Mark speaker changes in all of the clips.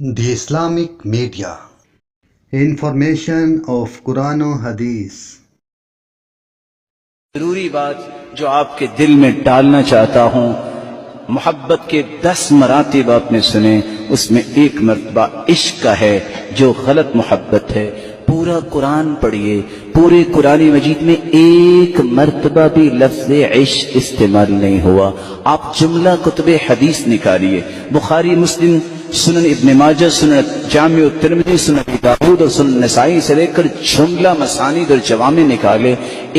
Speaker 1: The Islamic Media. Information of Quran و Hadith.
Speaker 2: ضروری بات جو آپ کے دل میں ڈالنا چاہتا ہوں، محبت کے 10 مراتب آپ نے سنے، اس میں ایک مرتبہ عشق کا ہے جو غلط محبت ہے۔ پورا قرآن پڑھیے، پورے قرآن مجید میں ایک مرتبہ بھی لفظ عشق استعمال نہیں ہوا۔ آپ جملہ کتب حدیث نکالیے، بخاری، مسلم، سنن ابن ماجہ، سنن جامع الترمذی، سنن ابی داؤد اور سنن نسائی سے لے کر جملہ مسانید اور جوامع نکالے،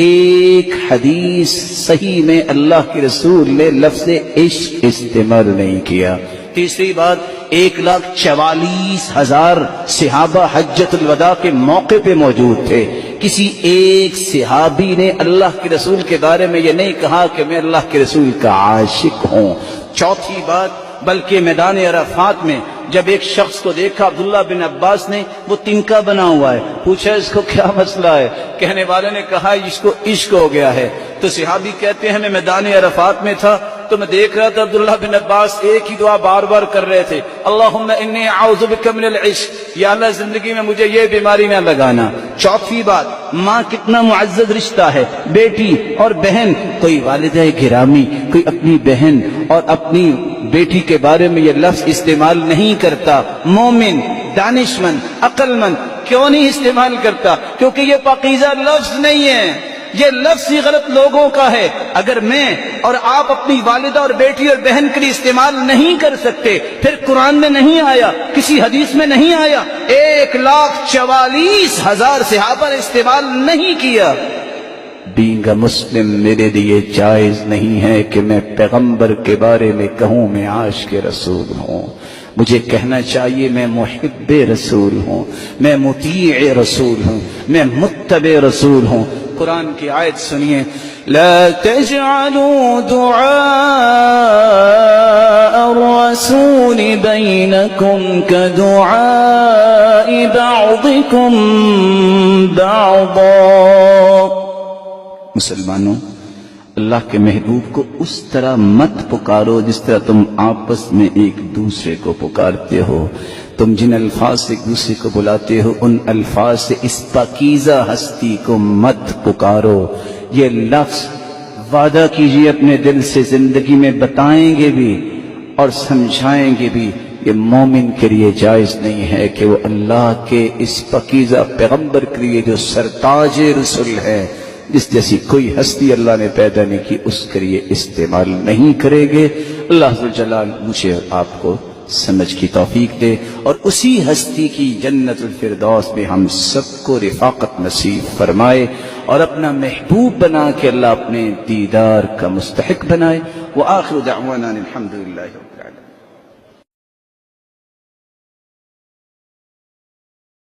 Speaker 2: ایک حدیث صحیح میں اللہ کے رسول نے لفظ عشق استعمال نہیں کیا۔ تیسری بات، 1,44,000 صحابہ حجۃ الوداع کے موقع پہ موجود تھے، کسی ایک صحابی نے اللہ کے رسول کے بارے میں یہ نہیں کہا کہ میں اللہ کے رسول کا عاشق ہوں۔ چوتھی بات، بلکہ میدان عرفات میں جب ایک شخص کو دیکھا عبداللہ بن عباس نے، وہ تنکا بنا ہوا ہے، پوچھا اس کو کیا مسئلہ ہے؟ کہنے والے نے کہا اس کو عشق ہو گیا ہے۔ تو صحابی کہتے ہیں میں میدان عرفات میں تھا تو میں دیکھ رہا تھا عبداللہ بن عباس ایک ہی دعا بار بار کر رہے تھے، اللہم انی اعوذ بک من العشق، یا اللہ زندگی میں مجھے یہ بیماری نہ لگانا۔ چوتھی بات، ماں کتنا معزز رشتہ ہے، بیٹی اور بہن، کوئی والدہ گرامی کوئی اپنی بہن اور اپنی بیٹی کے بارے میں یہ لفظ استعمال نہیں کرتا۔ مومن، دانشمند، عقل مند کیوں نہیں استعمال کرتا؟ کیونکہ یہ پاکیزہ لفظ نہیں ہے، یہ لفظ ہی غلط لوگوں کا ہے۔ اگر میں اور آپ اپنی والدہ اور بیٹی اور بہن کے لیے استعمال نہیں کر سکتے، پھر قرآن میں نہیں آیا، کسی حدیث میں نہیں آیا، 1,44,000 صحابہ نے استعمال نہیں کیا۔ بینگ اے مسلم میرے لیے جائز نہیں ہے کہ میں پیغمبر کے بارے میں کہوں میں عاشق رسول ہوں۔ مجھے کہنا چاہیے میں محب رسول ہوں، میں مطیع رسول ہوں، میں متبع رسول ہوں۔ قرآن کی آیت سنیے، لا تجعلوا دعاء الرسول بینکم کدعاء بعضکم بعضا۔ مسلمانوں، اللہ کے محبوب کو اس طرح مت پکارو جس طرح تم آپس میں ایک دوسرے کو پکارتے ہو۔ تم جن الفاظ سے ایک دوسرے کو بلاتے ہو ان الفاظ سے اس پاکیزہ ہستی کو مت پکارو۔ یہ لفظ وعدہ کیجئے اپنے دل سے، زندگی میں بتائیں گے بھی اور سمجھائیں گے بھی، یہ مومن کے لیے جائز نہیں ہے کہ وہ اللہ کے اس پاکیزہ پیغمبر کے لیے جو سرتاج رسول ہے، جس جیسی کوئی ہستی اللہ نے پیدا نہیں کی، اس کے لیے استعمال نہیں کریں گے۔ اللہ ذوالجلال مجھے اور آپ کو سمجھ کی توفیق دے اور اسی ہستی کی جنت الفردوس میں ہم سب کو رفاقت نصیب فرمائے اور اپنا محبوب بنا کے اللہ اپنے دیدار کا مستحق بنائے۔ وآخر دعوانا الحمدللہ رب العالمین۔